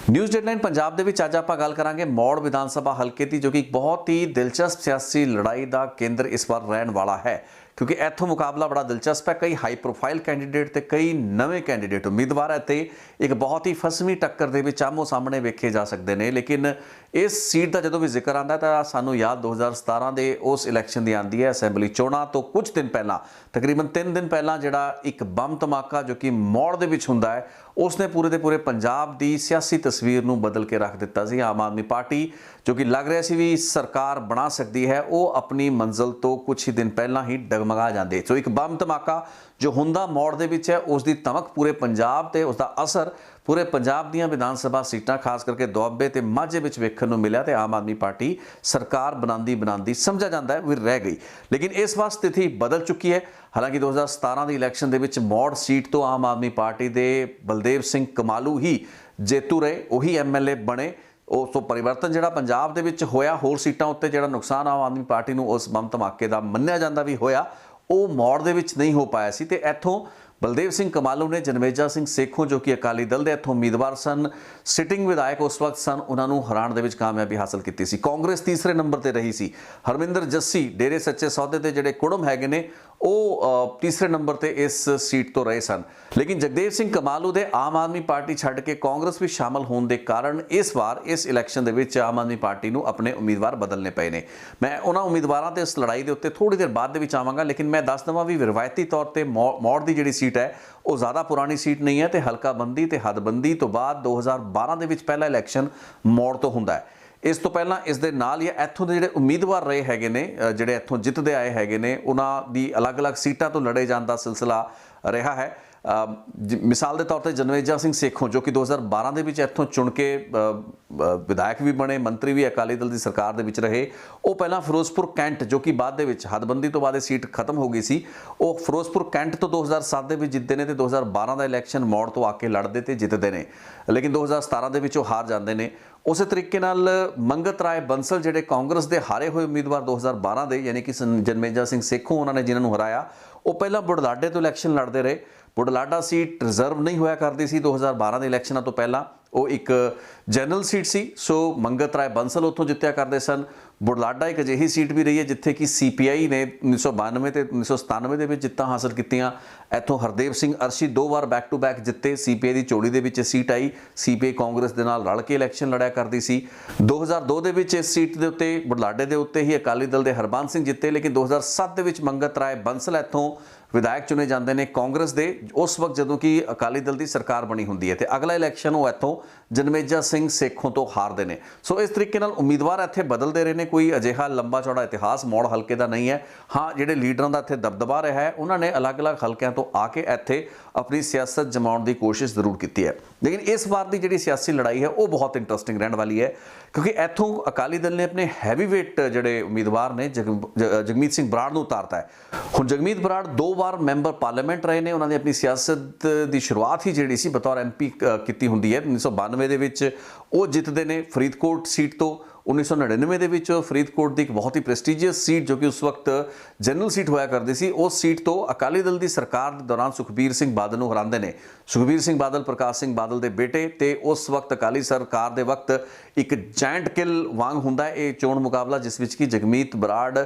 News deadline Punjab ਦੇ ਵਿੱਚ ਅੱਜ ਆਪਾਂ ਗੱਲ ਕਰਾਂਗੇ ਮੌੜ ਵਿਧਾਨ ਸਭਾ ਹਲਕੇ ਦੀ, ਜੋ ਕਿ ਇੱਕ ਬਹੁਤ ਹੀ ਦਿਲਚਸਪ ਸਿਆਸੀ ਲੜਾਈ ਦਾ ਕੇਂਦਰ ਇਸ ਵਾਰ ਰਹਿਣ ਵਾਲਾ ਹੈ, क्योंकि इत्थों मुकाबला बड़ा दिलचस्प है। कई हाई प्रोफाइल कैंडीडेट ते कई नवे कैंडीडेट उम्मीदवार है, एक बहुत ही फसवीं टक्कर दे विच आमो सामने वेखे जा सकते हैं। लेकिन इस सीट का जो भी जिक्र आता है तो सानू याद 2017 के उस इलैक्शन की आती है, असैंबली चोणां तो कुछ दिन पहला, तकरीबन 3 दिन पहला जिहड़ा एक बम धमाका जो कि मौड़ दे विच हुंदा है, उसने पूरे के पूरे पंजाब की सियासी तस्वीर नूं बदल के रख दिता सी। आम आदमी पार्टी जो कि लग रहा सी भी सरकार बना सकती है, वो अपनी मंजिल तो कुछ ही दिन पहला ही डगमगा जाते। सो एक बम धमाका जो हुंदा मौड़ दे विच है, उसकी तमक पूरे पंजाब ते उसका असर पूरे पंजाब दीयां विधान सभा सीटां खास करके दुआबे ते माझे विच वेखण नूं मिलिया ते आम आदमी पार्टी सरकार बनांदी समझा जाता है भी रह गई। लेकिन इस बार स्थिति बदल चुकी है। हालांकि 2017 की इलैक्शन दे विच मौड़ सीट तो आम आदमी पार्टी के बलदेव सिंह कमालू ही जेतू रहे, वही MLA बने। उस तो परिवर्तन जिहड़ा पंजाब दे विच होया, होर सीटां उत्ते जिहड़ा नुकसान आम आदमी पार्टी नूं उस बम धमाके दा मन्निया जांदा भी होया, वो मौड़ दे विच नहीं हो पाया सी। ते इत्थों बलदेव सिंह कमालू ने जनमेजा सिंह सेखों जो कि अकाली दल के इत्थों उम्मीदवार सन, सिटिंग विधायक उस वक्त सन, उन्होंने हराण दे विच कामयाबी हासिल की सी। कांग्रेस तीसरे नंबर पर रही सी। हरमिंदर जस्सी डेरे सच्चे सौदे के जिहड़े कुड़म हैगे ने, वो तीसरे नंबर पर इस सीट तो रहे सन। लेकिन जगदेव सिंह कमालू दे आम आदमी पार्टी छड्ड के कांग्रेस भी शामिल होने के कारण इस बार इस इलैक्शन दे विच आम आदमी पार्टी नूं अपने उम्मीदवार बदलने पे ने। मैं उन्होंने उम्मीदवारों ते इस लड़ाई के उत्ते थोड़ी देर बाद आवांगा, लेकिन मैं दस देवां भी रिवायती तौर पर मौड़ की जिहड़ी सीट है वो ज़्यादा पुरानी सीट नहीं है, तो हलकाबंदी तो हदबंदी तो बाद 2012 के पहला इलैक्शन मौड़ तो हुंदा है। इस तो पहला इस दे नाल ही इत्थों के जिहड़े उम्मीदवार रहे हैगे ने, जिहड़े इत्थों जितते आए हैगे ने, उन्हां दी अलग अलग सीटां तो लड़े जाण दा सिलसिला रहा है। मिसाल के तौर पर जनमेजा सिंह सेखों जो कि 2012 के इत्थों चुन के विधायक भी बने, मंत्री भी अकाली दल की सरकार दे विच रहे। वो पहला फिरोजपुर कैंट जो कि बाद हदबंदी तो बाद सीट खत्म हो गई सी, वो फिरोजपुर कैंट तो 2007 के जितते हैं, तो 2012 का इलैक्शन मौड़ तो आके लड़ते तो जितते हैं। लेकिन 2017 के हार जाते हैं। उस तरीके नाल मंगत राय बंसल जिहड़े कांग्रेस के हारे हुए उम्मीदवार 2012 के, यानी कि जनमेजा सिंह सेखों उन्होंने जिन्होंने हराया, वो पहला बुढ़लाडे तो इलैक्शन लड़ते रहे। बुढ़लाडा सीट रिजर्व नहीं होया करती सी 2012 के इलैक्शनों तो पहला, वो एक जनरल सीट सी। सो मंगत राय बंसल उत्थों जित्तिया करते सन। बुढ़लाडा एक अजिही सीट भी रही है जिथे कि CPI ने 1992 ते 1997 के जित्तां हासिल कीतियां। इत्थों हरदेव सिंह अर्शी 2 बार बैक टू बैक जिते। CPI की चोड़ी दे विच सीट आई, CPI कांग्रेस दे नाल रल के इलैक्शन लड़िया करती सी। 2002 दे विच इस सीट के उत्ते बुढ़लाडे के उत्ते ही अकाली दल के हरबंस सिंह जिते। लेकिन 2007 दे विच मंगत राय बंसल इत्थों विधायक चुने जाते हैं कांग्रेस के, उस वक्त जदों कि अकाली दल की सरकार बनी होंदी है। तो अगला इलैक्शन वो इत्थों जनमेजा सिंह सेखों तो हारते हैं। सो इस तरीके नाल उम्मीदवार इत्थे बदलते रहे हैं। कोई अजिहा लंबा चौड़ा इतिहास मौड़ हल्के का नहीं है। हाँ, जिहड़े लीडरां दा इत्थे दबदबा रहा है, उन्होंने अलग अलग हल्कों तो आके इत्थे अपनी सियासत जमाउण की कोशिश जरूर की है। लेकिन इस बार की जिहड़ी सियासी लड़ाई है वो बहुत इंटरस्टिंग रहने वाली है, क्योंकि इत्थों अकाली दल ने अपने हैवी वेट जिहड़े उम्मीदवार ने जगमीत सिंह बराड़ नूं उतारता है। हुण जगमीत बराड़ 2 बार मैंबर पार्लीमेंट रहे ने। उन्होंने अपनी सियासत की शुरुआत ही जिहड़ी सी बतौर MP की हुंदी है। 1992 दे विच वो जितते हैं फरीदकोट सीट तो। 1999 के विच फरीदकोट की एक बहुत ही प्रेस्टीजियस सीट जो कि उस वक्त जनरल सीट होया करती सी, उस सीट तो अकाली दल की सरकार के दौरान सुखबीर सिंह बादल नूं हरांदे ने। सुखबीर सिंह बादल प्रकाश सिंह बादल के बेटे, ते उस वक्त अकाली सरकार के वक्त एक जायंट किल वांग हुंदा है ये चोण मुकाबला, जिस विच कि जगमीत बराड़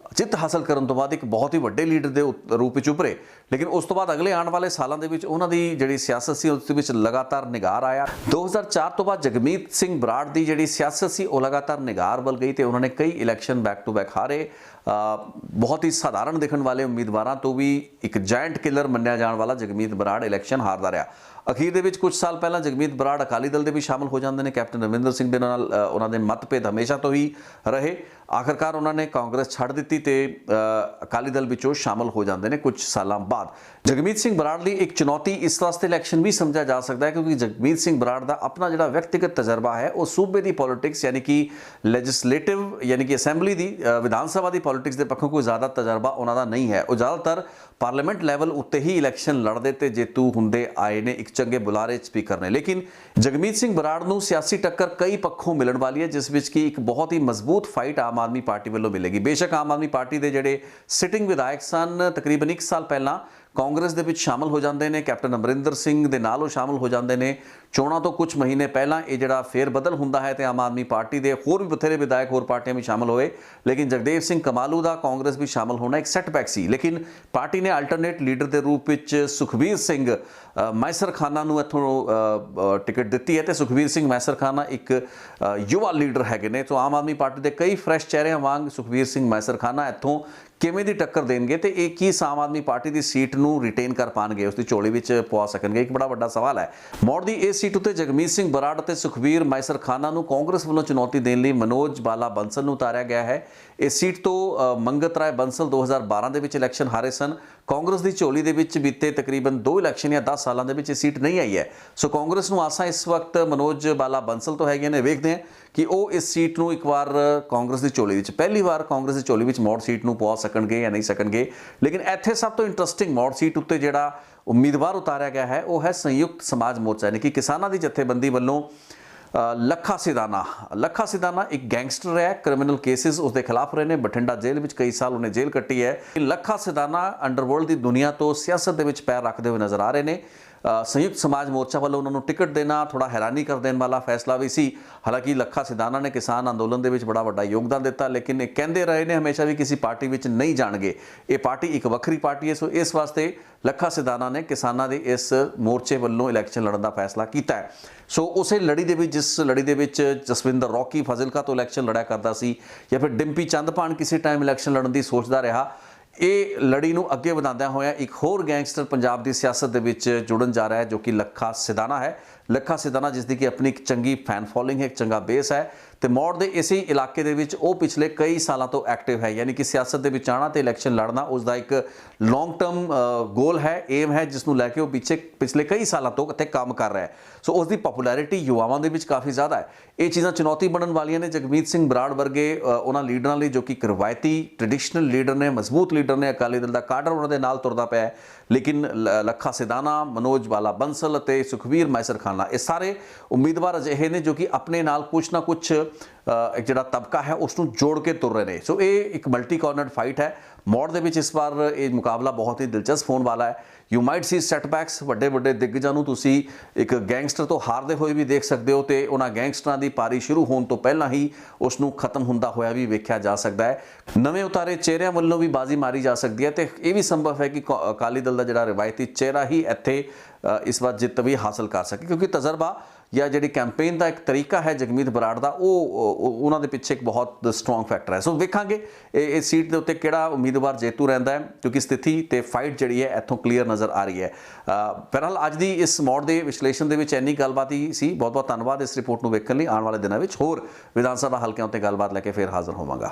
जित हासिल करने तो बाद एक बहुत ही वड्डे लीडर के रूप में उभरे। लेकिन उस तो बाद अगले आने वाले सालों के उन्हों की जिहड़ी सियासत सी उस विच लगातार निगार आया। 2004 तो बाद जगमीत सिंह बराड़ की जिहड़ी सियासत सी वो लगातार निगार बल गई, तो उन्होंने कई इलैक्शन बैक टू बैक हारे। बहुत ही साधारण दिखने वाले उम्मीदवारों तो भी एक जायंट किलर मन्निया जाने वाला जगमीत बराड़ इलैक्शन हारदा रहा। अखीर दे विच कुछ साल पहला जगमीत बराड़ अकाली दल के भी शामिल हो जाते हैं। कैप्टन अमरिंदर सिंह दे नाल उन्होंने मतभेद हमेशा तो ही रहे। आखिरकार उन्होंने कांग्रेस छड़ दी तो अकाली दल विचों शामिल हो जाते हैं कुछ सालों बाद। जगमीत सिंह बराड़ लिए एक चुनौती इस वास्ते इलैक्शन भी समझा जा सकता है, क्योंकि जगमीत सिंह बराड़ का अपना जो व्यक्तिगत तजर्बा है वो सूबे की पॉलिटिक्स यानी कि लैजिस्लेटिव यानी कि असैंबली की विधान सभा की पॉलिटिक्स के पक्षों कोई ज़्यादा तजर्बा उन्होंने नहीं है। वो ज़्यादातर पार्लीमेंट लैवल उत्ते ही इलैक्शन लड़ते तो जेतू होंदे आए ने, एक चंगे बुलारे स्पीकर ने। लेकिन जगमीत सिंह बराड़ नूं सियासी टक्कर कई पक्षों मिलने वाली है, जिस विच कि एक बहुत ही मजबूत फाइट आम आदमी पार्टी वालों मिलेगी। बेशक आम आदमी पार्टी के जिहड़े सिटिंग विधायक सन तकरीबन 1 साल पहला कांग्रेस दे विच शामिल हो जाते हैं, कैप्टन अमरिंदर सिंह दे नाल शामिल हो जाते हैं। ਚੋਣਾਂ ਤੋਂ ਕੁਝ ਮਹੀਨੇ ਪਹਿਲਾਂ ਇਹ ਜਿਹੜਾ ਫੇਰ ਬਦਲ ਹੁੰਦਾ ਹੈ ਤੇ ਆਮ ਆਦਮੀ ਪਾਰਟੀ ਦੇ ਹੋਰ ਵੀ ਬਥੇਰੇ ਵਿਧਾਇਕ ਹੋਰ ਪਾਰਟੀਆਂ ਵੀ ਸ਼ਾਮਲ ਹੋਏ, ਲੇਕਿਨ ਜਗਦੇਵ ਸਿੰਘ ਕਮਾਲੂ ਦਾ ਕਾਂਗਰਸ ਵੀ ਸ਼ਾਮਲ ਹੋਣਾ ਇੱਕ ਸੈਟਬੈਕ ਸੀ। ਲੇਕਿਨ ਪਾਰਟੀ ਨੇ ਅਲਟਰਨੇਟ ਲੀਡਰ ਦੇ ਰੂਪ ਵਿੱਚ ਸੁਖਬੀਰ ਸਿੰਘ ਮੈਸਰਖਾਨਾ ਨੂੰ ਇੱਥੋਂ ਟਿਕਟ ਦਿੱਤੀ ਹੈ ਤੇ ਸੁਖਬੀਰ ਸਿੰਘ ਮੈਸਰਖਾਨਾ ਇੱਕ ਯੁਵਾ ਲੀਡਰ ਹੈਗੇ ਨੇ। ਸੋ ਆਮ ਆਦਮੀ ਪਾਰਟੀ ਦੇ ਕਈ ਫਰੈਸ਼ ਚਿਹਰਿਆਂ ਵਾਂਗ ਸੁਖਬੀਰ ਸਿੰਘ ਮੈਸਰਖਾਨਾ ਇੱਥੋਂ ਕਿਵੇਂ ਦੀ ਟੱਕਰ ਦੇਣਗੇ ਤੇ ਇਹ ਕੀ ਆਮ ਆਦਮੀ ਪਾਰਟੀ ਦੀ ਸੀਟ ਨੂੰ ਰਿਟੇਨ ਕਰ ਪਾਣਗੇ, ਉਸ ਦੀ ਝੋਲੀ ਵਿੱਚ ਪਵਾ ਸਕਣਗੇ, ਇੱਕ ਬੜਾ ਵੱਡਾ ਸਵਾਲ ਹੈ। ਮੌੜ ਦੀ ਇਸ ਸੀਟ ਉੱਤੇ ਜਗਮੀਤ ਸਿੰਘ ਬਰਾੜ ਅਤੇ ਸੁਖਬੀਰ ਮੈਸਰਖਾਨਾ ਨੂੰ ਕਾਂਗਰਸ ਵੱਲੋਂ ਚੁਣੌਤੀ ਦੇਣ ਲਈ ਮਨੋਜ ਬਾਲਾ ਬੰਸਲ ਨੂੰ ਉਤਾਰਿਆ ਗਿਆ ਹੈ। ਇਸ ਸੀਟ ਤੋਂ ਮੰਗਤ ਰਾਏ ਬੰਸਲ 2012 ਦੇ ਵਿੱਚ ਇਲੈਕਸ਼ਨ ਹਾਰੇ ਸਨ। ਕਾਂਗਰਸ ਦੀ ਝੋਲੀ ਦੇ ਵਿੱਚ ਬੀਤੇ ਤਕਰੀਬਨ 2 ਇਲੈਕਸ਼ਨ ਜਾਂ 10 ਸਾਲਾਂ ਦੇ ਵਿੱਚ ਇਹ ਸੀਟ ਨਹੀਂ ਆਈ ਹੈ। ਸੋ ਕਾਂਗਰਸ ਨੂੰ ਆਸਾਂ ਇਸ ਵਕਤ ਮਨੋਜ ਬਾਲਾ ਬੰਸਲ ਤੋਂ ਹੈਗੀਆਂ ਨੇ। ਵੇਖਦੇ ਹਾਂ ਕਿ ਉਹ ਇਸ ਸੀਟ ਨੂੰ ਇੱਕ ਵਾਰ ਕਾਂਗਰਸ ਦੀ ਝੋਲੀ ਵਿੱਚ, ਪਹਿਲੀ ਵਾਰ ਕਾਂਗਰਸ ਦੀ ਝੋਲੀ ਵਿੱਚ ਮੌੜ ਸੀਟ ਨੂੰ ਪਵਾ ਸਕਣਗੇ ਜਾਂ ਨਹੀਂ ਸਕਣਗੇ। ਲੇਕਿਨ ਇੱਥੇ ਸਭ ਤੋਂ ਇੰਟਰਸਟਿੰਗ ਮੌੜ ਸੀਟ ਉੱਤੇ ਜਿਹੜਾ ਉਮੀਦਵਾਰ ਉਤਾਰਿਆ ਗਿਆ ਹੈ ਉਹ ਹੈ ਸੰਯੁਕਤ ਸਮਾਜ ਮੋਰਚਾ, ਯਾਨੀ ਕਿ ਕਿਸਾਨਾਂ ਦੀ ਜਥੇਬੰਦੀ ਵੱਲੋਂ ਲੱਖਾ ਸਿਧਾਨਾ ਇੱਕ ਗੈਂਗਸਟਰ ਹੈ, ਕ੍ਰਿਮੀਨਲ ਕੇਸਿਸ ਉਸ ਦੇ ਖਿਲਾਫ ਰਹੇ ਨੇ, ਬਠਿੰਡਾ ਜੇਲ੍ਹ ਵਿੱਚ ਕਈ ਸਾਲ ਉਹਨੇ ਜੇਲ੍ਹ ਕੱਟੀ ਹੈ। ਲੱਖਾ ਸਿਧਾਨਾ ਅੰਡਰਵਰਲਡ ਦੀ ਦੁਨੀਆ ਤੋਂ ਸਿਆਸਤ ਦੇ ਵਿੱਚ ਪੈਰ ਰੱਖਦੇ ਹੋਏ ਨਜ਼ਰ ਆ ਰਹੇ ਨੇ। ਸੰਯੁਕਤ ਸਮਾਜ ਮੋਰਚਾ ਵੱਲੋਂ ਉਹਨਾਂ ਨੂੰ ਟਿਕਟ ਦੇਣਾ ਥੋੜਾ ਹੈਰਾਨੀ ਕਰ ਦੇਣ ਵਾਲਾ ਫੈਸਲਾ ਵੀ ਸੀ। ਹਾਲਾਂਕਿ ਲੱਖਾ ਸਿਧਾਨਾ ਨੇ ਕਿਸਾਨ ਅੰਦੋਲਨ ਦੇ ਵਿੱਚ ਬੜਾ ਵੱਡਾ ਯੋਗਦਾਨ ਦਿੱਤਾ, ਲੇਕਿਨ ਇਹ ਕਹਿੰਦੇ ਰਹੇ ਨੇ ਹਮੇਸ਼ਾ ਵੀ ਕਿਸੇ ਪਾਰਟੀ ਵਿੱਚ ਨਹੀਂ ਜਾਣਗੇ, ਇਹ ਪਾਰਟੀ ਇੱਕ ਵੱਖਰੀ ਪਾਰਟੀ ਹੈ। ਸੋ ਇਸ ਵਾਸਤੇ ਲੱਖਾ ਸਿਧਾਨਾ ਨੇ ਕਿਸਾਨਾਂ ਦੇ ਇਸ ਮੋਰਚੇ ਵੱਲੋਂ ਇਲੈਕਸ਼ਨ ਲੜਨ ਦਾ ਫੈਸਲਾ ਕੀਤਾ ਹੈ। ਸੋ ਉਸੇ ਲੜੀ ਦੇ ਵਿੱਚ, ਜਿਸ ਲੜੀ ਦੇ ਵਿੱਚ ਜਸਵਿੰਦਰ ਰੌਕੀ ਫਾਜ਼ਿਲਕਾ ਤੋਂ ਇਲੈਕਸ਼ਨ ਲੜਿਆ ਕਰਦਾ ਸੀ ਜਾਂ ਫਿਰ ਡਿੰਪੀ ਚੰਦਪਾਨ ਕਿਸੇ ਟਾਈਮ ਇਲੈਕਸ਼ਨ ਲੜਨ ਦੀ ਸੋਚਦਾ ਰਿਹਾ, ਇਹ ਲੜੀ ਨੂੰ ਅੱਗੇ ਵਧਾਉਂਦਿਆਂ ਹੋਇਆ ਇੱਕ ਹੋਰ ਗੈਂਗਸਟਰ ਪੰਜਾਬ ਦੀ ਸਿਆਸਤ ਦੇ ਵਿੱਚ ਜੁੜਨ ਜਾ ਰਿਹਾ ਹੈ, ਜੋ ਕਿ ਲੱਖਾ ਸਿਧਾਨਾ ਹੈ। ਲੱਖਾ ਸਿਧਾਨਾ ਜਿਸ ਦੀ ਕਿ ਆਪਣੀ ਇੱਕ ਚੰਗੀ ਫੈਨ ਫੋਲੋਇੰਗ ਹੈ, ਇੱਕ ਚੰਗਾ ਬੇਸ ਹੈ ਤੇ ਮੌੜ ਦੇ ਇਸੇ ਇਲਾਕੇ ਦੇ ਵਿੱਚ ਉਹ ਪਿਛਲੇ ਕਈ ਸਾਲਾਂ ਤੋਂ ਐਕਟਿਵ ਹੈ। ਯਾਨੀ ਕਿ ਸਿਆਸਤ ਦੇ ਵਿੱਚ ਆਉਣਾ ਤੇ ਇਲੈਕਸ਼ਨ ਲੜਨਾ ਉਸ ਦਾ ਇੱਕ ਲੌਂਗ ਟਰਮ ਗੋਲ ਹੈ, ਏਮ ਹੈ, ਜਿਸ ਨੂੰ ਲੈ ਕੇ ਉਹ ਪਿਛਲੇ ਕਈ ਸਾਲਾਂ ਤੋਂ ਇੱਥੇ ਕੰਮ ਕਰ ਰਿਹਾ ਹੈ। ਸੋ ਉਸ ਦੀ ਪਪੂਲੈਰਿਟੀ ਯੁਵਾਵਾਂ ਦੇ ਵਿੱਚ ਕਾਫੀ ਜ਼ਿਆਦਾ ਹੈ। ਇਹ ਚੀਜ਼ਾਂ ਚੁਣੌਤੀ ਬਣਨ ਵਾਲੀਆਂ ਨੇ ਜਗਮੀਤ ਸਿੰਘ ਬਰਾੜ ਵਰਗੇ ਉਹਨਾਂ ਲੀਡਰਾਂ ਲਈ, ਜੋ ਕਿ ਇੱਕ ਰਵਾਇਤੀ ਟ੍ਰੈਡੀਸ਼ਨਲ ਲੀਡਰ ਨੇ, ਮਜ਼ਬੂਤ ਲੀਡਰ ਨੇ, ਅਕਾਲੀ ਦਲ ਦਾ ਕਾਡਰ ਉਹਨਾਂ ਦੇ ਨਾਲ ਤੁਰਦਾ ਪਿਆ ਹੈ। ਲੇਕਿਨ ਲੱਖਾ ਸਿਧਾਨਾ, ਮਨੋਜ ਬਾਲਾ ਬੰਸਲ ਅਤੇ ਸੁਖਬੀਰ ਮੈਸਰਖਾਨਾ ਇਹ ਸਾਰੇ ਉਮੀਦਵਾਰ ਅਜਿਹੇ ਨੇ ਜੋ ਕਿ ਆਪਣੇ ਨਾਲ ਕੁਛ ਨਾ ਕੁਛ ਜਿਹੜਾ ਤਬਕਾ ਹੈ ਉਸ ਨੂੰ ਜੋੜ ਕੇ ਤੁਰ ਰਹੇ ਨੇ। ਸੋ ਇਹ ਇੱਕ ਮਲਟੀ ਕਾਰਨਰਡ ਫਾਈਟ ਹੈ। ਮੌੜ ਦੇ ਵਿੱਚ ਇਸ ਵਾਰ ਇਹ ਮੁਕਾਬਲਾ ਬਹੁਤ ਹੀ ਦਿਲਚਸਪ ਹੋਣ ਵਾਲਾ ਹੈ। ਯੂ ਮਾਈਟ ਸੀ ਸੈਟਬੈਕਸ, ਵੱਡੇ ਦਿੱਗਜਾਂ ਨੂੰ ਤੁਸੀਂ ਇੱਕ ਗੈਂਗਸਟਰ ਤੋਂ ਹਾਰਦੇ ਹੋਏ ਵੀ ਦੇਖ ਸਕਦੇ ਹੋ ਤੇ ਉਹਨਾਂ ਗੈਂਗਸਟਰਾਂ ਦੀ ਪਾਰੀ ਸ਼ੁਰੂ ਹੋਣ ਤੋਂ ਪਹਿਲਾਂ ਹੀ ਉਸ ਨੂੰ ਖਤਮ ਹੁੰਦਾ ਹੋਇਆ ਵੀ ਵੇਖਿਆ ਜਾ ਸਕਦਾ ਹੈ। ਨਵੇਂ ਉਤਾਰੇ ਚਿਹਰਿਆਂ ਵੱਲੋਂ ਵੀ ਬਾਜ਼ੀ ਮਾਰੀ ਜਾ ਸਕਦੀ ਹੈ ਤੇ ਇਹ ਵੀ ਸੰਭਵ ਹੈ ਕਿ ਅਕਾਲੀ ਦਲ ਦਾ ਜਿਹੜਾ ਰਵਾਇਤੀ ਚਿਹਰਾ ਹੀ ਇੱਥੇ ਇਸ ਵਾਰ ਜਿੱਤ ਵੀ ਹਾਸਲ ਕਰ ਸਕੇ, ਕਿਉਂਕਿ ਤਜਰਬਾ ਜਾਂ ਜਿਹੜੀ ਕੈਂਪੇਨ ਦਾ ਇੱਕ ਤਰੀਕਾ ਹੈ ਜਗਮੀਤ ਬਰਾੜ ਦਾ, ਉਹ ਉਹਨਾਂ ਦੇ ਪਿੱਛੇ ਇੱਕ ਬਹੁਤ ਸਟਰੋਂਗ ਫੈਕਟਰ ਹੈ। ਸੋ ਵੇਖਾਂਗੇ ਇਹ ਸੀਟ ਦੇ ਉੱਤੇ ਕਿਹੜਾ ਉਮੀਦਵਾਰ ਜੇਤੂ ਰਹਿੰਦਾ ਹੈ, ਕਿਉਂਕਿ ਸਥਿਤੀ ਤੇ ਫਾਈਟ ਜਿਹੜੀ ਹੈ ਇੱਥੋਂ ਕਲੀਅਰ ਨਜ਼ਰ ਆ ਰਹੀ ਹੈ। ਫਿਲਹਾਲ ਅੱਜ ਦੀ ਇਸ ਮੌੜ ਦੇ ਵਿਸ਼ਲੇਸ਼ਣ ਦੇ ਵਿੱਚ ਇੰਨੀ ਗੱਲਬਾਤ ਹੀ ਸੀ। ਬਹੁਤ ਬਹੁਤ ਧੰਨਵਾਦ ਇਸ ਰਿਪੋਰਟ ਨੂੰ ਵੇਖਣ ਲਈ। ਆਉਣ ਵਾਲੇ ਦਿਨਾਂ ਵਿੱਚ ਹੋਰ ਵਿਧਾਨ ਸਭਾ ਹਲਕਿਆਂ ਉੱਤੇ ਗੱਲਬਾਤ ਲੈ ਕੇ ਫਿਰ ਹਾਜ਼ਰ ਹੋਵਾਂਗਾ।